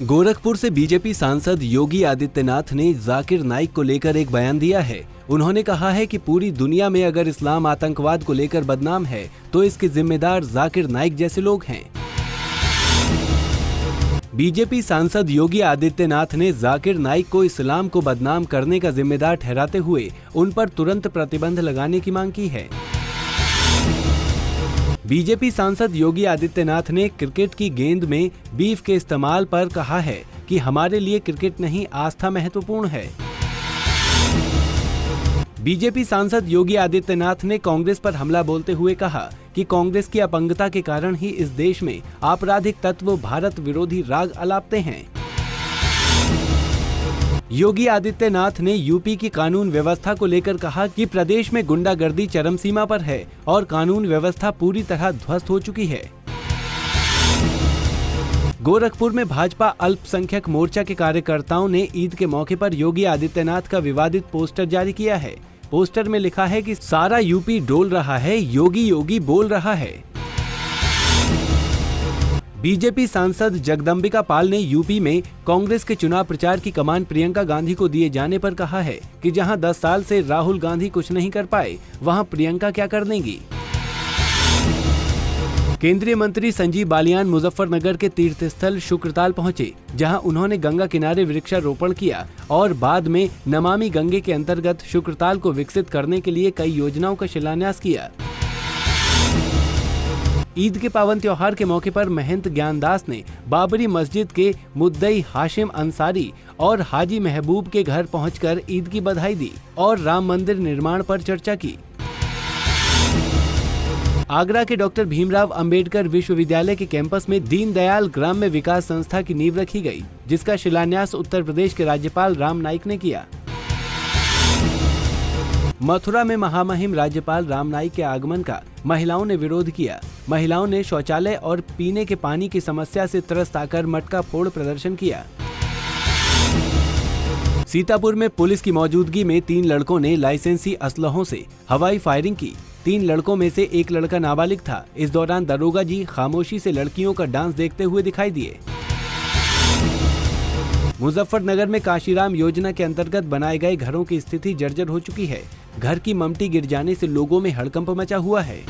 गोरखपुर से बीजेपी सांसद योगी आदित्यनाथ ने जाकिर नाइक को लेकर एक बयान दिया है। उन्होंने कहा है कि पूरी दुनिया में अगर इस्लाम आतंकवाद को लेकर बदनाम है तो इसके जिम्मेदार जाकिर नाइक जैसे लोग हैं। बीजेपी सांसद योगी आदित्यनाथ ने जाकिर नाइक को इस्लाम को बदनाम करने का जिम्मेदार ठहराते हुए उन पर तुरंत प्रतिबंध लगाने की मांग की है। बीजेपी सांसद योगी आदित्यनाथ ने क्रिकेट की गेंद में बीफ के इस्तेमाल पर कहा है कि हमारे लिए क्रिकेट नहीं, आस्था महत्वपूर्ण है। बीजेपी सांसद योगी आदित्यनाथ ने कांग्रेस पर हमला बोलते हुए कहा कि कांग्रेस की अपंगता के कारण ही इस देश में आपराधिक तत्व भारत विरोधी राग अलापते हैं। योगी आदित्यनाथ ने यूपी की कानून व्यवस्था को लेकर कहा कि प्रदेश में गुंडागर्दी चरम सीमा पर है और कानून व्यवस्था पूरी तरह ध्वस्त हो चुकी है। गोरखपुर में भाजपा अल्पसंख्यक मोर्चा के कार्यकर्ताओं ने ईद के मौके पर योगी आदित्यनाथ का विवादित पोस्टर जारी किया है। पोस्टर में लिखा है कि सारा यूपी डोल रहा है, योगी योगी बोल रहा है। बीजेपी सांसद जगदम्बिका पाल ने यूपी में कांग्रेस के चुनाव प्रचार की कमान प्रियंका गांधी को दिए जाने पर कहा है कि जहां 10 साल से राहुल गांधी कुछ नहीं कर पाए, वहां प्रियंका क्या कर देंगी। केंद्रीय मंत्री संजीव बालियान मुजफ्फरनगर के तीर्थ स्थल शुक्रताल पहुंचे, जहां उन्होंने गंगा किनारे वृक्षारोपण किया और बाद में नमामि गंगे के अंतर्गत शुक्रताल को विकसित करने के लिए कई योजनाओं का शिलान्यास किया। ईद के पावन त्योहार के मौके पर महंत ज्ञानदास ने बाबरी मस्जिद के मुद्दई हाशिम अंसारी और हाजी महबूब के घर पहुंचकर ईद की बधाई दी और राम मंदिर निर्माण पर चर्चा की। आगरा के डॉक्टर भीमराव अंबेडकर विश्वविद्यालय के कैंपस में दीनदयाल ग्राम्य विकास संस्था की नींव रखी गई, जिसका शिलान्यास उत्तर प्रदेश के राज्यपाल राम नाईक ने किया। मथुरा में महामहिम राज्यपाल राम नाईक के आगमन का महिलाओं ने विरोध किया। महिलाओं ने शौचालय और पीने के पानी की समस्या से त्रस्त आकर मटका फोड़ प्रदर्शन किया। सीतापुर में पुलिस की मौजूदगी में 3 लड़कों ने लाइसेंसी असलहों से हवाई फायरिंग की। 3 लड़कों में से एक लड़का नाबालिग था। इस दौरान दरोगा जी खामोशी से लड़कियों का डांस देखते हुए दिखाई दिए। मुजफ्फरनगर में काशीराम योजना के अंतर्गत बनाए गए घरों की स्थिति जर्जर हो चुकी है। घर की ममटी गिर जाने से लोगों में हड़कंप मचा हुआ है।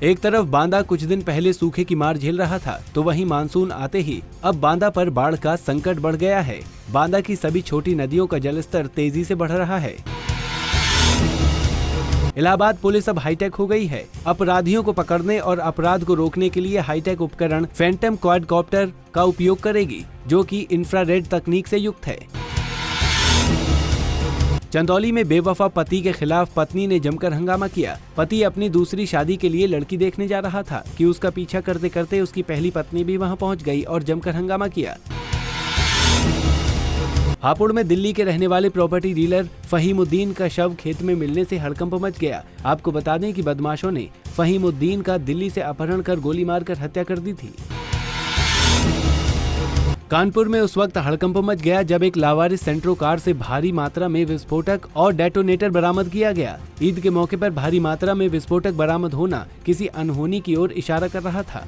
एक तरफ बांदा कुछ दिन पहले सूखे की मार झेल रहा था, तो वहीं मानसून आते ही अब बांदा पर बाढ़ का संकट बढ़ गया है। बांदा की सभी छोटी नदियों का जलस्तर तेजी से बढ़ रहा है। इलाहाबाद पुलिस अब हाईटेक हो गई है। अपराधियों को पकड़ने और अपराध को रोकने के लिए हाईटेक उपकरण फैंटम क्वाडकॉप्टर का उपयोग करेगी, जो कि इंफ्रारेड तकनीक से युक्त है। चंदौली में बेवफा पति के खिलाफ पत्नी ने जमकर हंगामा किया। पति अपनी दूसरी शादी के लिए लड़की देखने जा रहा था कि उसका पीछा करते करते उसकी पहली पत्नी भी वहां पहुंच गई और जमकर हंगामा किया। हापुड़ में दिल्ली के रहने वाले प्रॉपर्टी डीलर फहीमुद्दीन का शव खेत में मिलने से हड़कंप मच गया। आपको बता दें कि बदमाशों ने फहीमुद्दीन का दिल्ली से अपहरण कर गोली मारकर हत्या कर दी थी। कानपुर में उस वक्त हड़कंप मच गया जब एक लावारिस सेंट्रो कार से भारी मात्रा में विस्फोटक और डेटोनेटर बरामद किया गया। ईद के मौके पर भारी मात्रा में विस्फोटक बरामद होना किसी अनहोनी की ओर इशारा कर रहा था।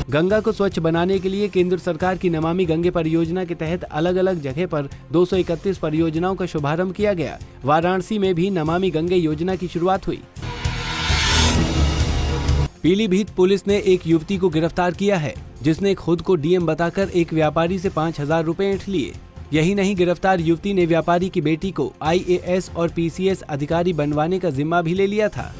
गंगा को स्वच्छ बनाने के लिए केंद्र सरकार की नमामि गंगे परियोजना के तहत अलग अलग जगह पर 231 परियोजनाओं का शुभारंभ किया गया। वाराणसी में भी नमामि गंगे योजना की शुरुआत हुई। पीलीभीत पुलिस ने एक युवती को गिरफ्तार किया है, जिसने खुद को डीएम बताकर एक व्यापारी से 5000 रुपए ऐंठ लिए। यही नहीं, गिरफ्तार युवती ने व्यापारी की बेटी को IAS और PCS अधिकारी बनवाने का जिम्मा भी ले लिया था।